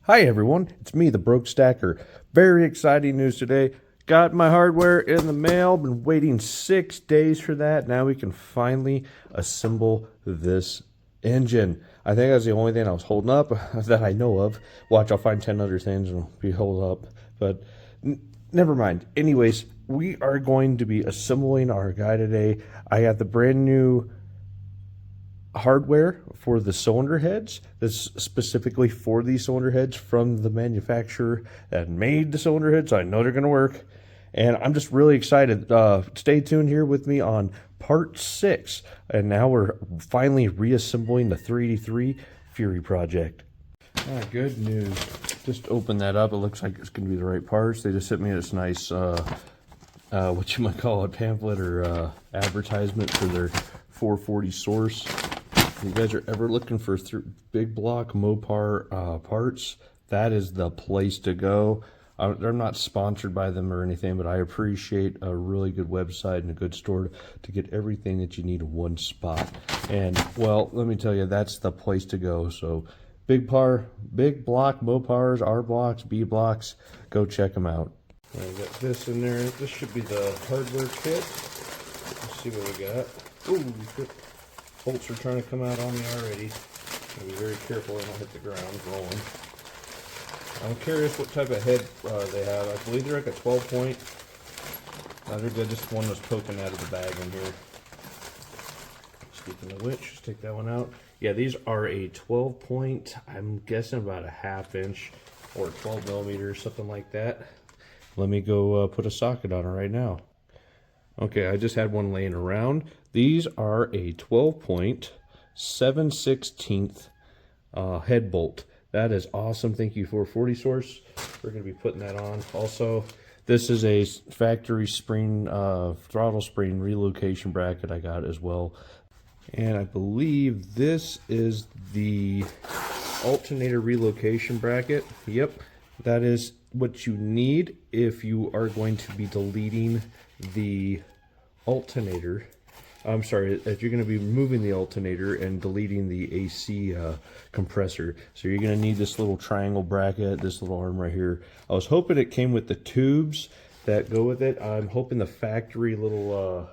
Hi everyone, it's me, the Broke Stacker. Very exciting news today. Got my hardware in the mail, been waiting 6 days for that. Now we can finally assemble this engine. I think that's the only thing I was holding up that I know of. Watch, I'll find 10 other things and be hold up, but never mind. Anyways, we are going to be assembling our guy today. I got the brand new hardware for the cylinder heads that's specifically for these cylinder heads from the manufacturer that made the cylinder heads. So I know they're going to work, and I'm just really excited. Stay tuned here with me on part 6, and now we're finally reassembling the 383 Fury project. Good news. Just open that up. It looks like it's going to be the right parts. They just sent me this nice what you might call it, pamphlet or advertisement for their 440 source. If you guys are ever looking for big block Mopar parts, that is the place to go. I'm not sponsored by them or anything, but I appreciate a really good website and a good store to get everything that you need in one spot. And, well, let me tell you, that's the place to go. So, big block Mopars, R blocks, B blocks, go check them out. I got this in there. This should be the hardware kit. Let's see what we got. Ooh, bolts are trying to come out on me already. I'll be very careful I don't hit the ground rolling. I'm curious what type of head they have. I believe they're like a 12 point. They're good. Just one was poking out of the bag in here. Speaking of which, just take that one out. Yeah, these are a 12 point. I'm guessing about a 1/2 inch or 12 millimeters, something like that. Let me go put a socket on it right now. Okay, I just had one laying around. These are a 12 point 7/16 head bolt. That is awesome. Thank you, 440 source. We're going to be putting that on. Also, this is a factory spring, throttle spring relocation bracket I got as well. And I believe this is the alternator relocation bracket. Yep, that is what you need if you are going to be deleting the alternator. I'm sorry, if you're going to be removing the alternator and deleting the AC compressor. So you're going to need this little triangle bracket, this little arm right here. I was hoping it came with the tubes that go with it. I'm hoping the factory little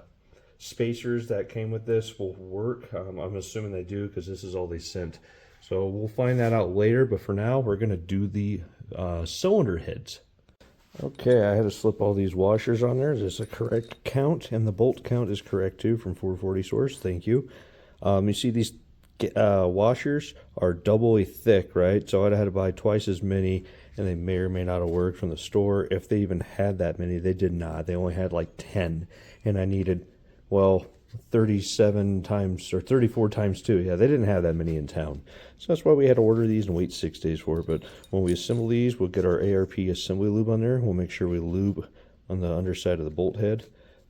spacers that came with this will work. I'm assuming they do because this is all they sent. So we'll find that out later, but for now we're going to do the cylinder heads. Okay, I had to slip all these washers on there. Is this a correct count? And the bolt count is correct too from 440 source. Thank you. You see these washers are doubly thick, right? So I'd had to buy twice as many, and they may or may not have worked from the store. If they even had that many, they did not. They only had like 10, and I needed, well, 37 times or 34 times 2. Yeah, they didn't have that many in town. So that's why we had to order these and wait 6 days for it. But when we assemble these, we'll get our ARP assembly lube on there. We'll make sure we lube on the underside of the bolt head,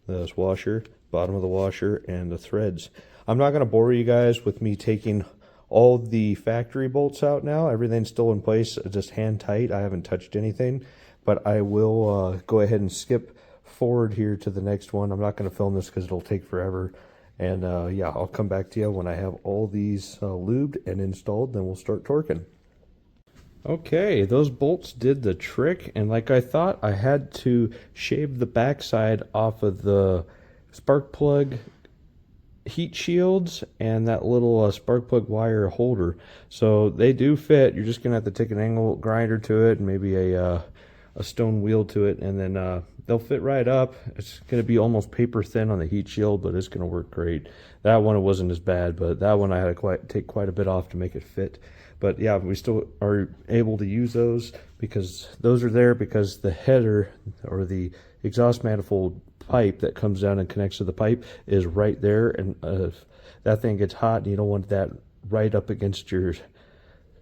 this washer, bottom of the washer, and the threads. I'm not going to bore you guys with me taking all the factory bolts out now. Everything's still in place, just hand tight. I haven't touched anything, but I will go ahead and skip forward here to the next one. I'm not going to film this because it'll take forever, and yeah, I'll come back to you when I have all these lubed and installed. Then we'll start torquing. Okay, those bolts did the trick, and like I thought, I had to shave the backside off of the spark plug heat shields and that little spark plug wire holder, so they do fit. You're just gonna have to take an angle grinder to it and maybe a stone wheel to it, and then they'll fit right up. It's going to be almost paper thin on the heat shield, but it's going to work great. That one, it wasn't as bad, but that one I had to take quite a bit off to make it fit. But yeah, we still are able to use those because those are there because the header or the exhaust manifold pipe that comes down and connects to the pipe is right there, and if that thing gets hot, you don't want that right up against your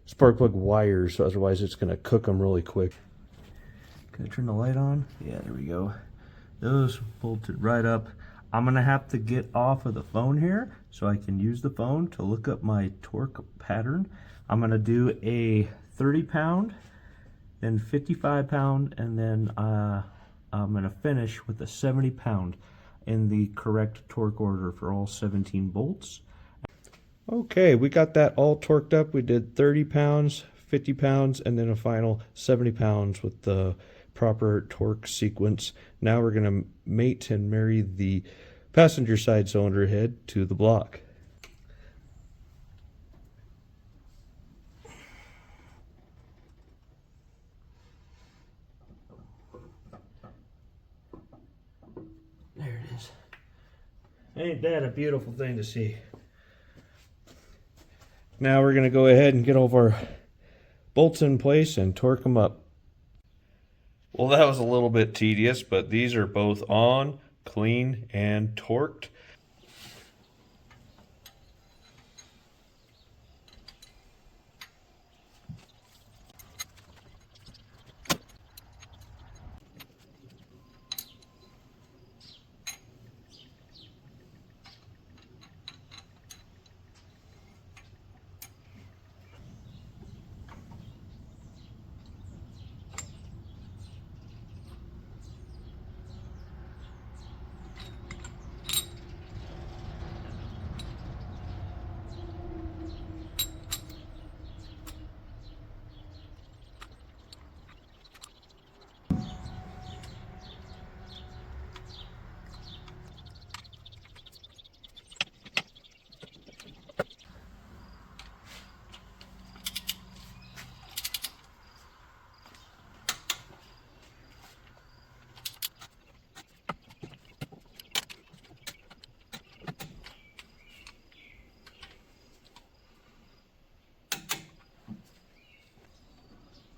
spark plug wires, so otherwise it's going to cook them really quick. Can I turn the light on? Yeah, there we go. Those bolted right up. I'm gonna have to get off of the phone here so I can use the phone to look up my torque pattern. I'm gonna do a 30 pound, then 55 pound, and then I'm gonna finish with a 70 pound in the correct torque order for all 17 bolts. Okay, we got that all torqued up. We did 30 pounds, 50 pounds, and then a final 70 pounds with the proper torque sequence. Now we're going to mate and marry the passenger side cylinder head to the block. There it is. Ain't that a beautiful thing to see? Now we're going to go ahead and get all of our bolts in place and torque them up. Well, that was a little bit tedious, but these are both on, clean, and torqued.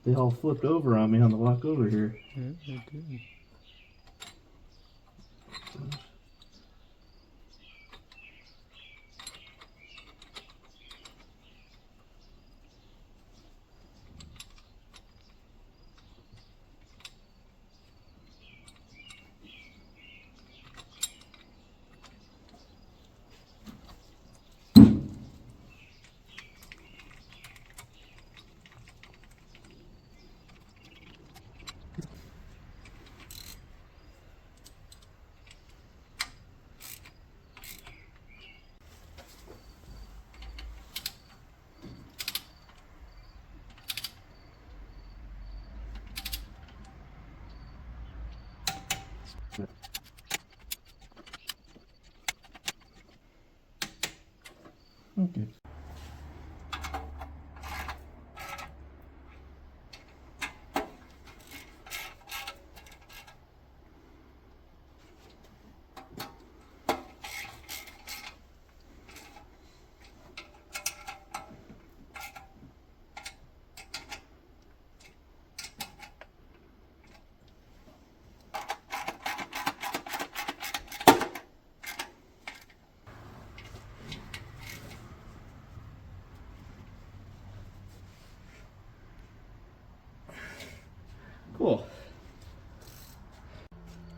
They all flipped over on me on the walk over here. Yeah, they did. Okay. Cool.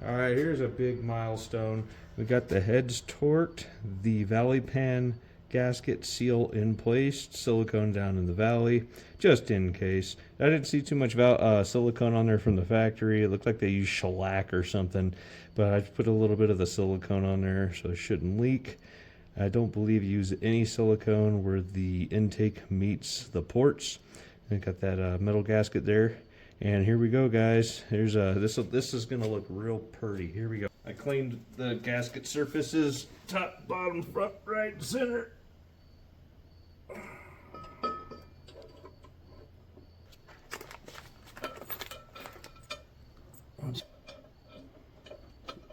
All right, here's a big milestone. We got the heads torqued, the valley pan gasket seal in place, silicone down in the valley, just in case. I didn't see too much silicone on there from the factory. It looked like they used shellac or something, but I put a little bit of the silicone on there so it shouldn't leak. I don't believe you use any silicone where the intake meets the ports. I got that metal gasket there. And here we go, guys. Here's this is gonna look real pretty. Here we go. I cleaned the gasket surfaces, top, bottom, front, right, center.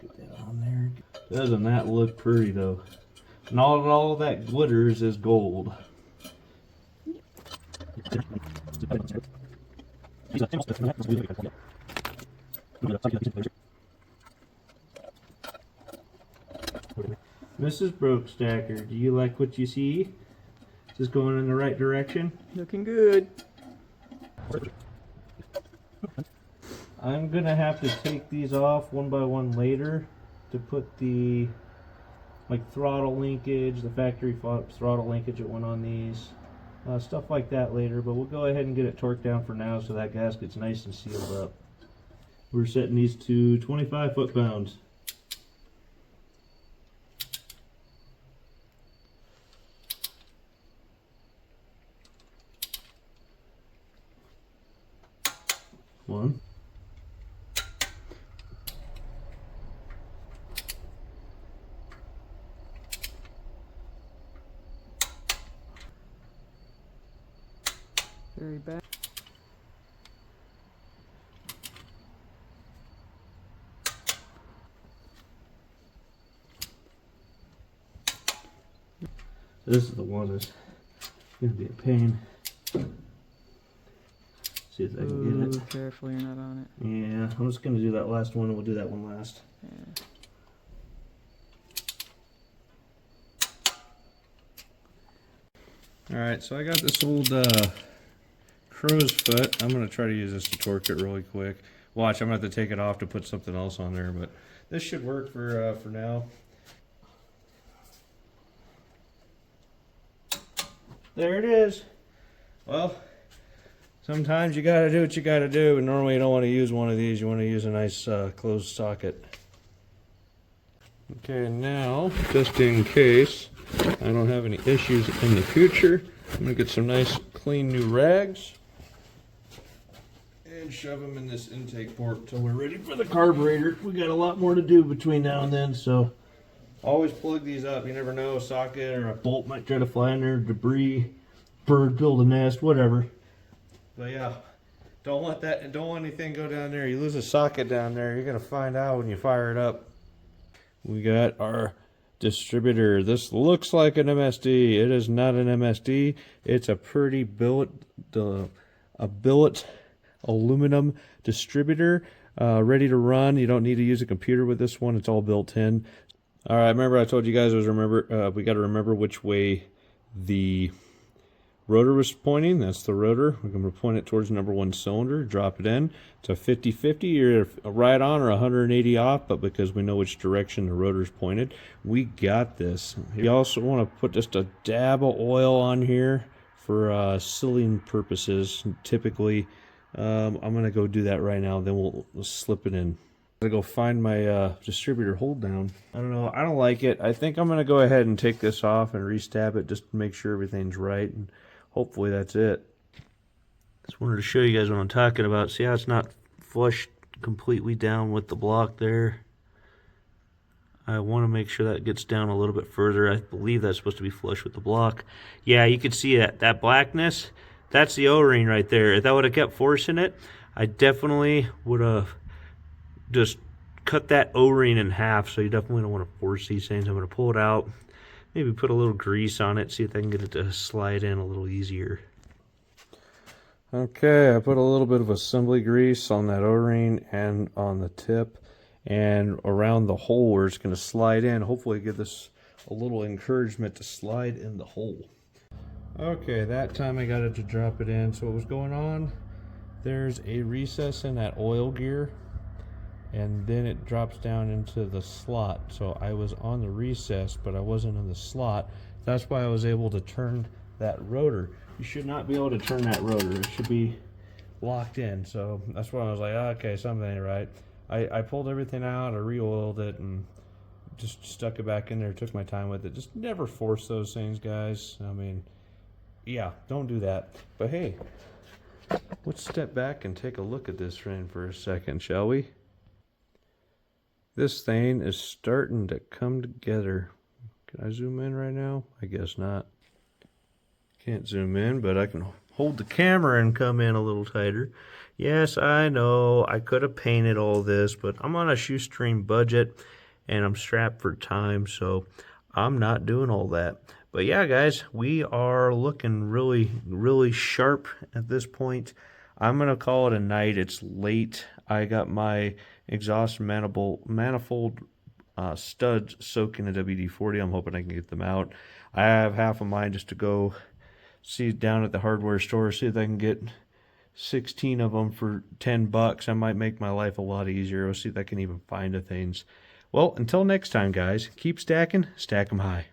Get that on there. Doesn't that look pretty though? Not all that glitters is gold. Mrs. Brokestacker, do you like what you see? Is this going in the right direction? Looking good. I'm gonna have to take these off one by one later to put the throttle linkage, the factory throttle linkage that went on these. Stuff like that later, but we'll go ahead and get it torqued down for now so that gasket's nice and sealed up. We're setting these to 25 foot-pounds. one. Very bad. This is the one that's gonna be a pain. See if I can get it. Careful, you're not on it. Yeah, I'm just gonna do that last one, and we'll do that one last. Yeah. All right, so I got this old crow's foot. I'm gonna try to use this to torque it really quick. Watch, I'm gonna have to take it off to put something else on there, but this should work for now. There it is. Well, sometimes you gotta do what you gotta do, but normally you don't want to use one of these. You want to use a nice closed socket. Okay, now, just in case I don't have any issues in the future, I'm gonna get some nice clean new rags and shove them in this intake port till we're ready for the carburetor. We got a lot more to do between now and then, so always plug these up. You never know, a socket or a bolt might try to fly in there, debris, bird build a nest, whatever. But yeah, don't let that, don't want anything go down there. You lose a socket down there, you're gonna find out when you fire it up. We got our distributor. This looks like an MSD. It is not an MSD. It's a pretty billet aluminum distributor, ready to run. You don't need to use a computer with this one. It's all built in. All right, remember I told you guys we got to remember which way the rotor was pointing. That's the rotor. We're going to point it towards number 1 cylinder, drop it in. It's a 50-50. You're right on or 180 off, but because we know which direction the rotor's pointed, we got this. You also want to put just a dab of oil on here for sealing purposes. Typically, I'm going to go do that right now, then we'll slip it in. I'm going to go find my distributor hold down. I don't know. I don't like it. I think I'm going to go ahead and take this off and restab it just to make sure everything's right. And hopefully that's it. Just wanted to show you guys what I'm talking about. See how it's not flushed completely down with the block there? I want to make sure that gets down a little bit further. I believe that's supposed to be flush with the block. Yeah, you can see that blackness. That's the O-ring right there. If that would have kept forcing it, I definitely would have just cut that O-ring in half. So you definitely don't want to force these things. I'm going to pull it out. Maybe put a little grease on it, see if I can get it to slide in a little easier. Okay, I put a little bit of assembly grease on that O-ring and on the tip and around the hole where it's going to slide in. Hopefully give this a little encouragement to slide in the hole. Okay, that time I got it to drop it in. So what was going on? There's a recess in that oil gear, and then it drops down into the slot. So I was on the recess, but I wasn't in the slot. That's why I was able to turn that rotor. You should not be able to turn that rotor. It should be locked in. So that's why I was like, oh, okay, something ain't right. I pulled everything out, I re-oiled it, and just stuck it back in there, took my time with it. Just never force those things, guys. I mean, yeah, don't do that. But hey, let's step back and take a look at this thing for a second, shall we? This thing is starting to come together. Can I zoom in right now? I guess not. Can't zoom in, but I can hold the camera and come in a little tighter. Yes, I know I could have painted all this, but I'm on a shoestring budget and I'm strapped for time, so I'm not doing all that. But yeah, guys, we are looking really, really sharp at this point. I'm going to call it a night. It's late. I got my exhaust manifold studs soaking in WD-40. I'm hoping I can get them out. I have half of mine just to go see down at the hardware store, see if I can get 16 of them for $10. I might make my life a lot easier. We'll see if I can even find the things. Well, until next time, guys, keep stacking, stack 'em high.